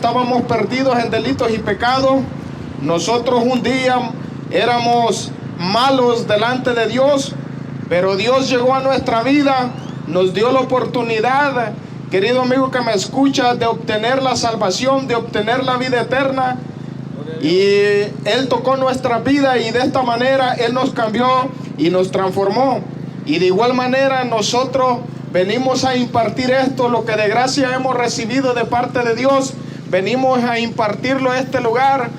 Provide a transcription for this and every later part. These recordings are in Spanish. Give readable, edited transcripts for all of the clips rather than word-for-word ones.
estábamos perdidos en delitos y pecados. Nosotros un día éramos malos delante de Dios, pero Dios llegó a nuestra vida, nos dio la oportunidad, querido amigo que me escucha, de obtener la salvación, de obtener la vida eterna. Y Él tocó nuestra vida y de esta manera Él nos cambió y nos transformó. Y de igual manera nosotros venimos a impartir esto, lo que de gracia hemos recibido de parte de Dios. Venimos a impartirlo a este lugar,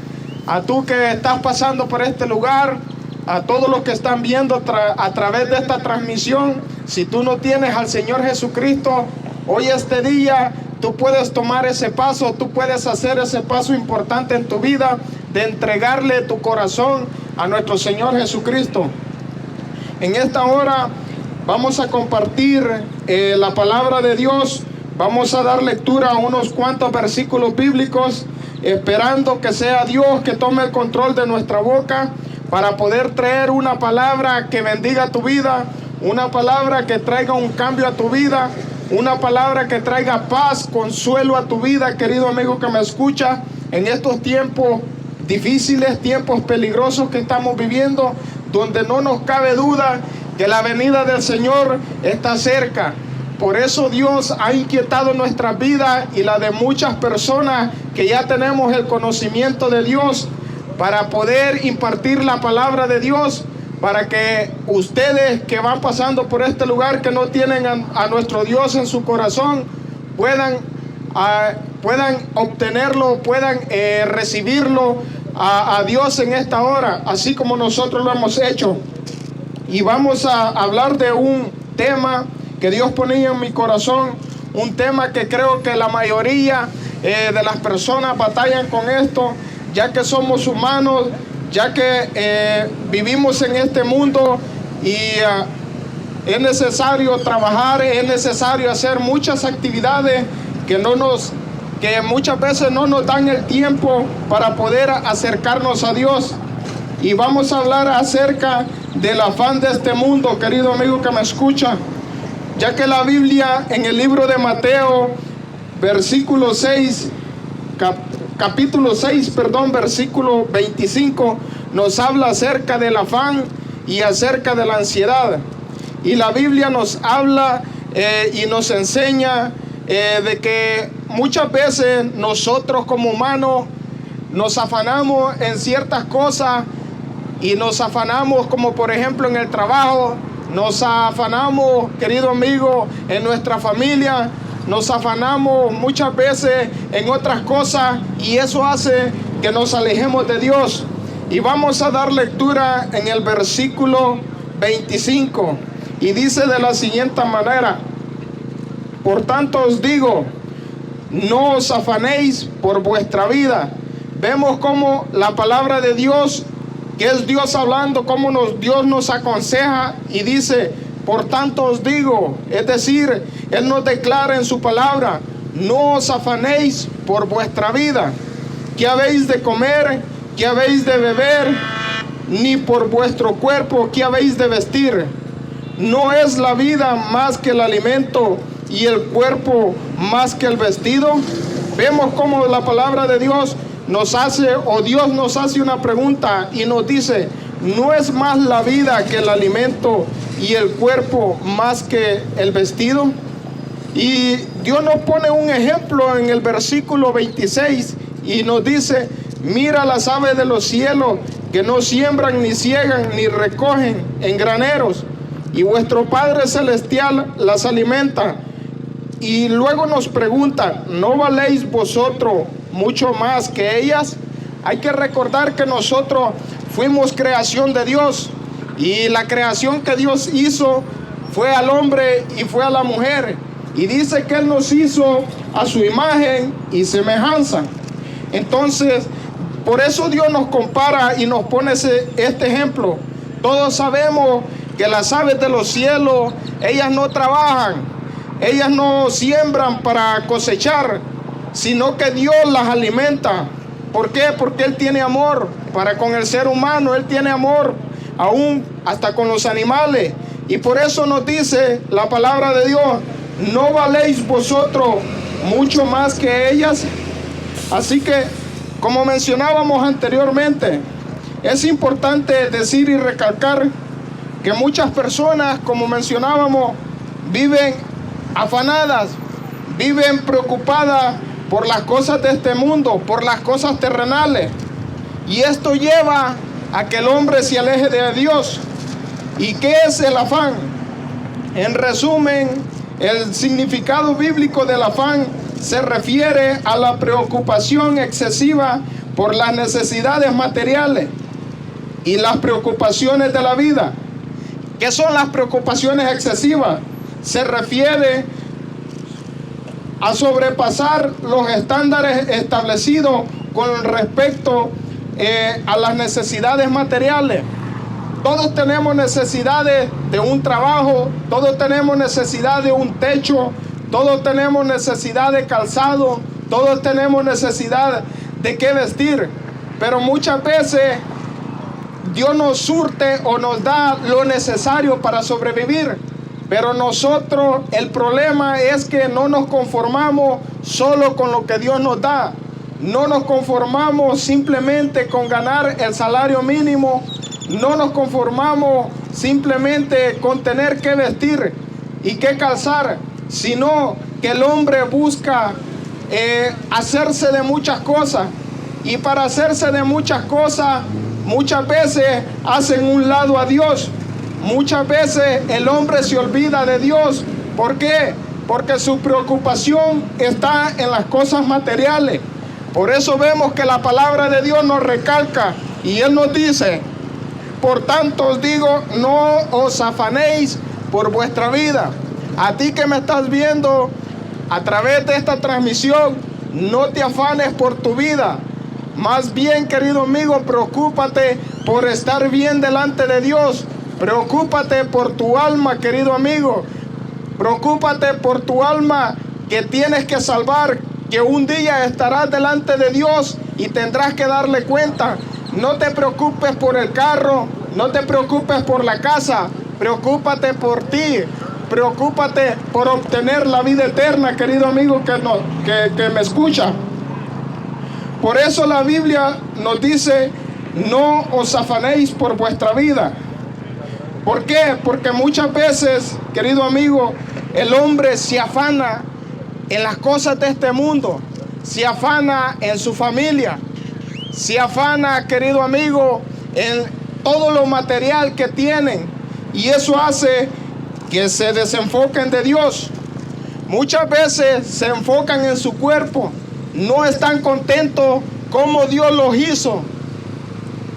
a tú que estás pasando por este lugar, a todos los que están viendo a través de esta transmisión. Si tú no tienes al Señor Jesucristo, hoy este día tú puedes tomar ese paso, tú puedes hacer ese paso importante en tu vida de entregarle tu corazón a nuestro Señor Jesucristo. En esta hora vamos a compartir la palabra de Dios. Vamos a dar lectura a unos cuantos versículos bíblicos, esperando que sea Dios que tome el control de nuestra boca para poder traer una palabra que bendiga tu vida, una palabra que traiga un cambio a tu vida, una palabra que traiga paz, consuelo a tu vida, querido amigo que me escucha, en estos tiempos difíciles, tiempos peligrosos que estamos viviendo, donde no nos cabe duda que la venida del Señor está cerca. Por eso Dios ha inquietado nuestras vidas y la de muchas personas que ya tenemos el conocimiento de Dios, para poder impartir la palabra de Dios, para que ustedes que van pasando por este lugar, que no tienen a nuestro Dios en su corazón, puedan obtenerlo, puedan recibirlo a Dios en esta hora, así como nosotros lo hemos hecho. Y vamos a hablar de un tema que Dios ponía en mi corazón, un tema que creo que la mayoría de las personas batallan con esto, ya que somos humanos, ya que vivimos en este mundo y es necesario trabajar, es necesario hacer muchas actividades que muchas veces no nos dan el tiempo para poder acercarnos a Dios. Y vamos a hablar acerca del afán de este mundo, querido amigo que me escucha, ya que la Biblia en el libro de Mateo, capítulo 6, versículo 25, nos habla acerca del afán y acerca de la ansiedad. Y la Biblia nos habla y nos enseña de que muchas veces nosotros como humanos nos afanamos en ciertas cosas, y nos afanamos, como por ejemplo en el trabajo, nos afanamos, querido amigo, en nuestra familia, nos afanamos muchas veces en otras cosas, y eso hace que nos alejemos de Dios. Y vamos a dar lectura en el versículo 25, y dice de la siguiente manera: por tanto os digo, no os afanéis por vuestra vida. Vemos cómo la palabra de Dios, que es Dios hablando, cómo Dios nos aconseja y dice, por tanto os digo, es decir, Él nos declara en su palabra, no os afanéis por vuestra vida, qué habéis de comer, qué habéis de beber, ni por vuestro cuerpo, qué habéis de vestir. ¿No es la vida más que el alimento y el cuerpo más que el vestido? Vemos cómo la palabra de Dios nos hace, o Dios nos hace una pregunta y nos dice, ¿no es más la vida que el alimento y el cuerpo más que el vestido? Y Dios nos pone un ejemplo en el versículo 26 y nos dice, mira las aves de los cielos, que no siembran, ni ciegan, ni recogen en graneros, y vuestro Padre Celestial las alimenta. Y luego nos pregunta, ¿no valéis vosotros mucho más que ellas? Hay que recordar que nosotros fuimos creación de Dios, y la creación que Dios hizo fue al hombre y fue a la mujer, y dice que Él nos hizo a su imagen y semejanza. Entonces, por eso Dios nos compara y nos pone este ejemplo. Todos sabemos que las aves de los cielos, ellas no trabajan, ellas no siembran para cosechar, sino que Dios las alimenta. ¿Por qué? Porque Él tiene amor para con el ser humano, Él tiene amor aún hasta con los animales. Y por eso nos dice la palabra de Dios, ¿no valéis vosotros mucho más que ellas? Así que, como mencionábamos anteriormente, es importante decir y recalcar que muchas personas, como mencionábamos, viven afanadas, viven preocupadas por las cosas de este mundo, por las cosas terrenales. Y esto lleva a que el hombre se aleje de Dios. ¿Y qué es el afán? En resumen, el significado bíblico del afán se refiere a la preocupación excesiva por las necesidades materiales y las preocupaciones de la vida. ¿Qué son las preocupaciones excesivas? Se refiere a sobrepasar los estándares establecidos con respecto a las necesidades materiales. Todos tenemos necesidades de un trabajo, todos tenemos necesidad de un techo, todos tenemos necesidad de calzado, todos tenemos necesidad de qué vestir. Pero muchas veces Dios nos surte o nos da lo necesario para sobrevivir. Pero nosotros, el problema es que no nos conformamos solo con lo que Dios nos da. No nos conformamos simplemente con ganar el salario mínimo. No nos conformamos simplemente con tener que vestir y que calzar, sino que el hombre busca hacerse de muchas cosas. Y para hacerse de muchas cosas, muchas veces hacen un lado a Dios. Muchas veces el hombre se olvida de Dios. ¿Por qué? Porque su preocupación está en las cosas materiales. Por eso vemos que la palabra de Dios nos recalca y Él nos dice: por tanto os digo, no os afanéis por vuestra vida. A ti que me estás viendo a través de esta transmisión, no te afanes por tu vida. Más bien, querido amigo, preocúpate por estar bien delante de Dios. Preocúpate por tu alma, querido amigo. Preocúpate por tu alma que tienes que salvar, que un día estarás delante de Dios y tendrás que darle cuenta. No te preocupes por el carro, no te preocupes por la casa, preocúpate por ti, preocúpate por obtener la vida eterna, querido amigo que me escucha. Por eso la Biblia nos dice: no os afanéis por vuestra vida. ¿Por qué? Porque muchas veces, querido amigo, el hombre se afana en las cosas de este mundo, se afana en su familia, se afana, querido amigo, en todo lo material que tienen, y eso hace que se desenfoquen de Dios. Muchas veces se enfocan en su cuerpo, no están contentos como Dios los hizo,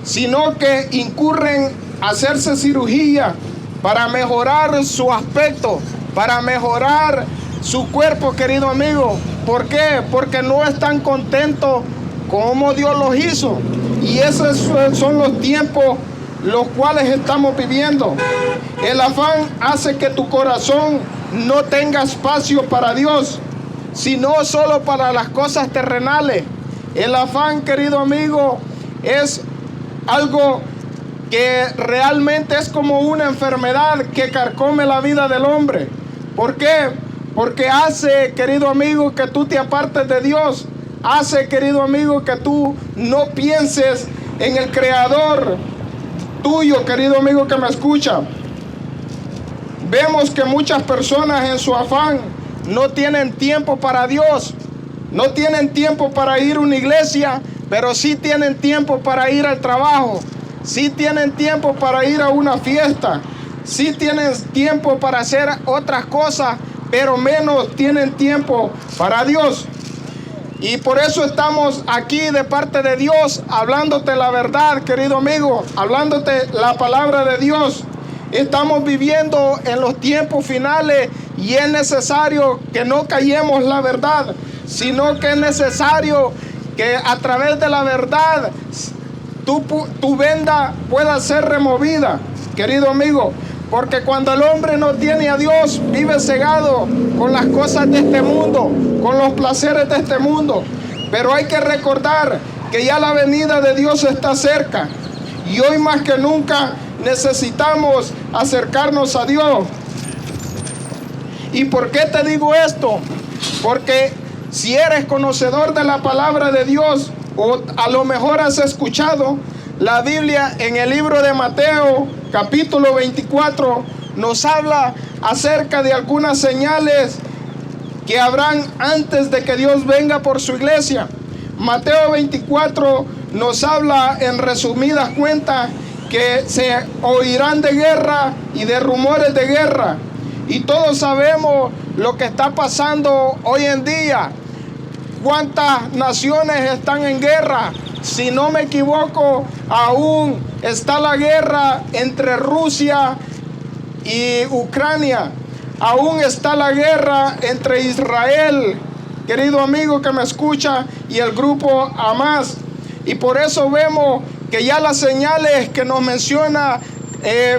sino que incurren a hacerse cirugía para mejorar su aspecto, para mejorar su cuerpo, querido amigo. ¿Por qué? Porque no están contentos como Dios los hizo. Y esos son los tiempos los cuales estamos viviendo. El afán hace que tu corazón no tenga espacio para Dios, sino solo para las cosas terrenales. El afán, querido amigo, es algo que realmente es como una enfermedad que carcome la vida del hombre. ¿Por qué? Porque hace, querido amigo, que tú te apartes de Dios. Hace, querido amigo, que tú no pienses en el Creador tuyo, querido amigo que me escucha. Vemos que muchas personas en su afán no tienen tiempo para Dios. No tienen tiempo para ir a una iglesia, pero sí tienen tiempo para ir al trabajo. Sí tienen tiempo para ir a una fiesta. Sí tienen tiempo para hacer otras cosas, pero menos tienen tiempo para Dios. Y por eso estamos aquí de parte de Dios, hablándote la verdad, querido amigo, hablándote la palabra de Dios. Estamos viviendo en los tiempos finales y es necesario que no callemos la verdad, sino que es necesario que a través de la verdad tu venda pueda ser removida, querido amigo. Porque cuando el hombre no tiene a Dios, vive cegado con las cosas de este mundo, con los placeres de este mundo. Pero hay que recordar que ya la venida de Dios está cerca. Y hoy más que nunca necesitamos acercarnos a Dios. ¿Y por qué te digo esto? Porque Si eres conocedor de la palabra de Dios, o a lo mejor has escuchado, la Biblia en el libro de Mateo, capítulo 24, nos habla acerca de algunas señales que habrán antes de que Dios venga por su iglesia. Mateo 24 nos habla en resumidas cuentas que se oirán de guerra y de rumores de guerra. Y todos sabemos lo que está pasando hoy en día. ¿Cuántas naciones están en guerra? Si no me equivoco, aún está la guerra entre Rusia y Ucrania. Aún está la guerra entre Israel, querido amigo que me escucha, y el grupo Hamas. Y por eso vemos que ya las señales que nos menciona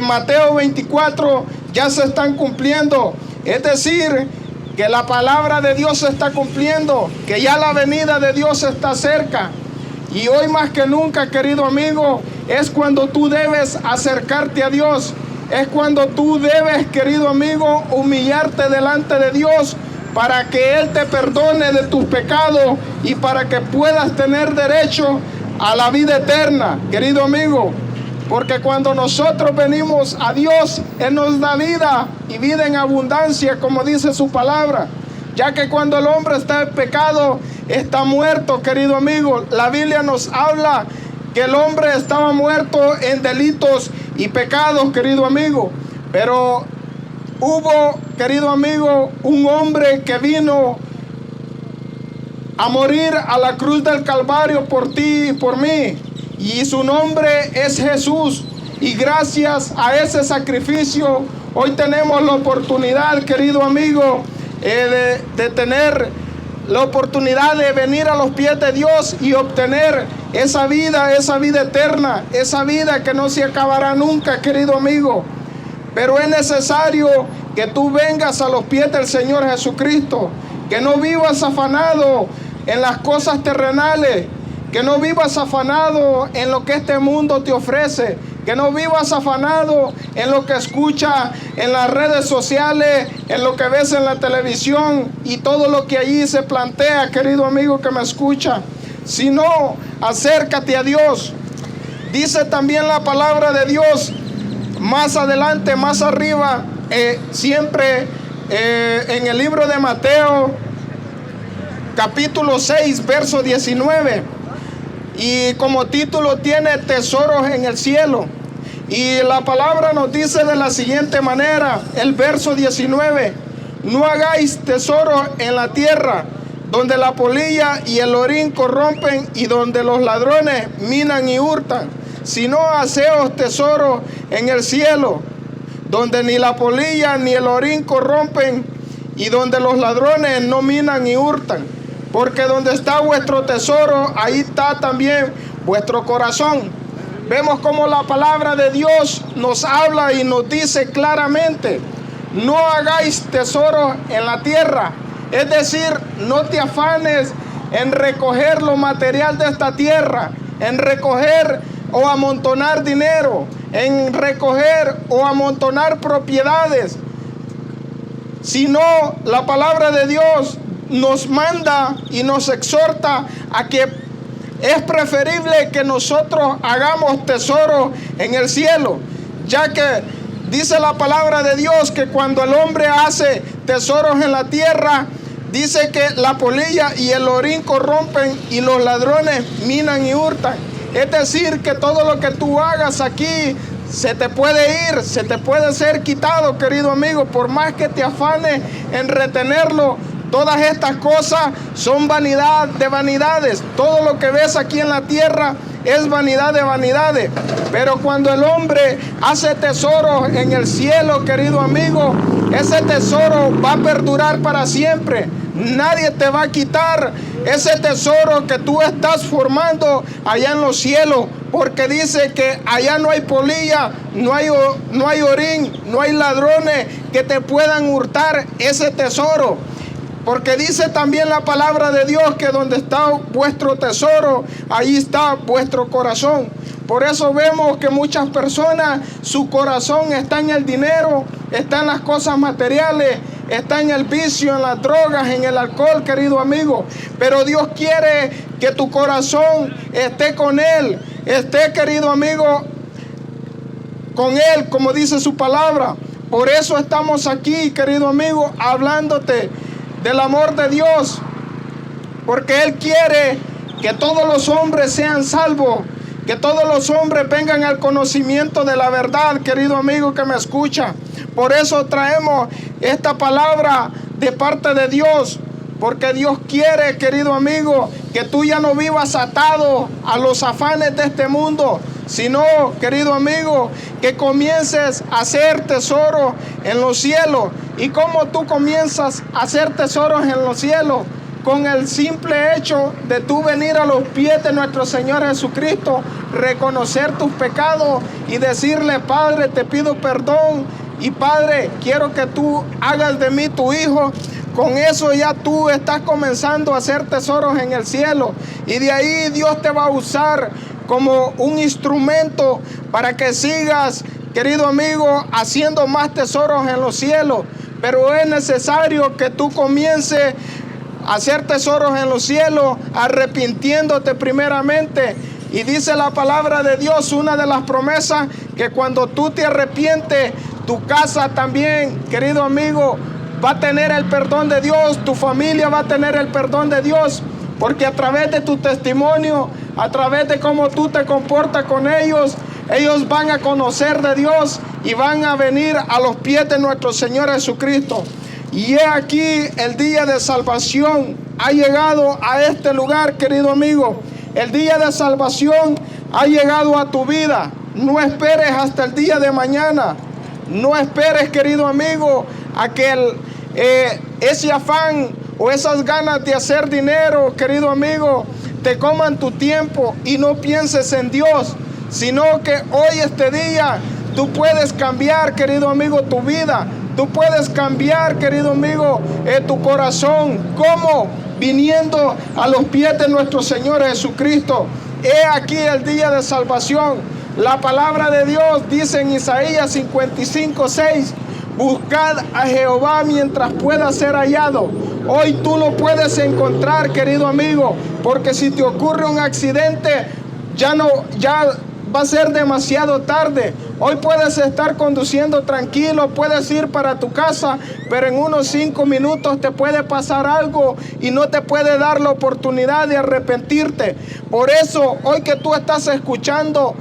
Mateo 24 ya se están cumpliendo. Es decir, que la palabra de Dios se está cumpliendo, que ya la venida de Dios está cerca. Y hoy más que nunca, querido amigo, es cuando tú debes acercarte a Dios. Es cuando tú debes, querido amigo, humillarte delante de Dios para que Él te perdone de tus pecados y para que puedas tener derecho a la vida eterna, querido amigo. Porque cuando nosotros venimos a Dios, Él nos da vida y vida en abundancia, como dice su palabra. Ya que cuando el hombre está en pecado, está muerto, querido amigo. La Biblia nos habla que el hombre estaba muerto en delitos y pecados, querido amigo. Pero hubo, querido amigo, un hombre que vino a morir a la cruz del Calvario por ti y por mí. Y su nombre es Jesús. Y gracias a ese sacrificio, hoy tenemos la oportunidad, querido amigo, de tener la oportunidad de venir a los pies de Dios y obtener esa vida eterna, esa vida que no se acabará nunca, querido amigo. Pero es necesario que tú vengas a los pies del Señor Jesucristo, que no vivas afanado en las cosas terrenales, que no vivas afanado en lo que este mundo te ofrece, que no vivas afanado en lo que escuchas en las redes sociales, en lo que ves en la televisión y todo lo que allí se plantea, querido amigo que me escucha, sino acércate a Dios. Dice también la palabra de Dios más adelante, más arriba, siempre en el libro de Mateo, capítulo 6, verso 19. Y como título tiene tesoros en el cielo. Y la palabra nos dice de la siguiente manera, el verso 19: no hagáis tesoros en la tierra, donde la polilla y el orín corrompen y donde los ladrones minan y hurtan, sino haceos tesoros en el cielo, donde ni la polilla ni el orín corrompen y donde los ladrones no minan y hurtan. Porque donde está vuestro tesoro, ahí está también vuestro corazón. Vemos cómo la palabra de Dios nos habla y nos dice claramente: no hagáis tesoros en la tierra. Es decir, no te afanes en recoger lo material de esta tierra, en recoger o amontonar dinero, en recoger o amontonar propiedades. Sino la palabra de Dios nos manda y nos exhorta a que es preferible que nosotros hagamos tesoro en el cielo, ya que dice la palabra de Dios que cuando el hombre hace tesoros en la tierra, dice que la polilla y el orín corrompen y los ladrones minan y hurtan. Es decir, que todo lo que tú hagas aquí se te puede ir, se te puede ser quitado, querido amigo, por más que te afanes en retenerlo. Todas estas cosas son vanidad de vanidades. Todo lo que ves aquí en la tierra es vanidad de vanidades. Pero cuando el hombre hace tesoros en el cielo, querido amigo, ese tesoro va a perdurar para siempre. Nadie te va a quitar ese tesoro que tú estás formando allá en los cielos. Porque dice que allá no hay polilla, no hay orín, no hay ladrones que te puedan hurtar ese tesoro. Porque dice también la palabra de Dios que donde está vuestro tesoro, ahí está vuestro corazón. Por eso vemos que muchas personas, su corazón está en el dinero, está en las cosas materiales, está en el vicio, en las drogas, en el alcohol, querido amigo. Pero Dios quiere que tu corazón esté con Él, esté, querido amigo, con Él, como dice su palabra. Por eso estamos aquí, querido amigo, hablándote del amor de Dios, porque Él quiere que todos los hombres sean salvos, que todos los hombres vengan al conocimiento de la verdad, querido amigo que me escucha. Por eso traemos esta palabra de parte de Dios, porque Dios quiere, querido amigo, que tú ya no vivas atado a los afanes de este mundo, sino, querido amigo, que comiences a hacer tesoros en los cielos. ¿Y cómo tú comienzas a hacer tesoros en los cielos? Con el simple hecho de tú venir a los pies de nuestro Señor Jesucristo, reconocer tus pecados y decirle: Padre, te pido perdón, y Padre, quiero que tú hagas de mí tu hijo. Con eso ya tú estás comenzando a hacer tesoros en el cielo, y de ahí Dios te va a usar como un instrumento para que sigas, querido amigo, haciendo más tesoros en los cielos. Pero es necesario que tú comiences a hacer tesoros en los cielos arrepintiéndote primeramente. Y dice la palabra de Dios, una de las promesas, que cuando tú te arrepientes, tu casa también, querido amigo, va a tener el perdón de Dios, tu familia va a tener el perdón de Dios, porque a través de tu testimonio, a través de cómo tú te comportas con ellos, ellos van a conocer de Dios y van a venir a los pies de nuestro Señor Jesucristo. Y he aquí, el día de salvación ha llegado a este lugar, querido amigo. El día de salvación ha llegado a tu vida. No esperes hasta el día de mañana. No esperes, querido amigo, a que ese afán o esas ganas de hacer dinero, querido amigo, te coman tu tiempo y no pienses en Dios, sino que hoy, este día, tú puedes cambiar, querido amigo, tu vida. Tú puedes cambiar, querido amigo, tu corazón. ¿Cómo? Viniendo a los pies de nuestro Señor Jesucristo. He aquí el día de salvación. La palabra de Dios dice en Isaías 55:6: buscad a Jehová mientras pueda ser hallado. Hoy tú lo puedes encontrar, querido amigo, porque si te ocurre un accidente, ya va a ser demasiado tarde. Hoy puedes estar conduciendo tranquilo, puedes ir para tu casa, pero en unos 5 minutos te puede pasar algo y no te puede dar la oportunidad de arrepentirte. Por eso, hoy que tú estás escuchando,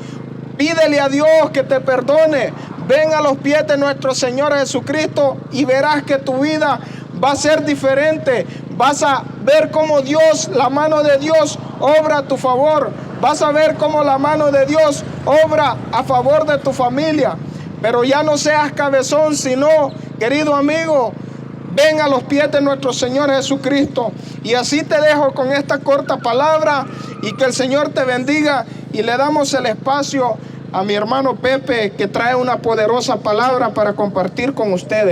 pídele a Dios que te perdone. Ven a los pies de nuestro Señor Jesucristo y verás que tu vida va a ser diferente. Vas a ver cómo Dios, la mano de Dios, obra a tu favor. Vas a ver cómo la mano de Dios obra a favor de tu familia. Pero ya no seas cabezón, sino, querido amigo, ven a los pies de nuestro Señor Jesucristo. Y así te dejo con esta corta palabra, y que el Señor te bendiga. Y le damos el espacio a mi hermano Pepe, que trae una poderosa palabra para compartir con ustedes.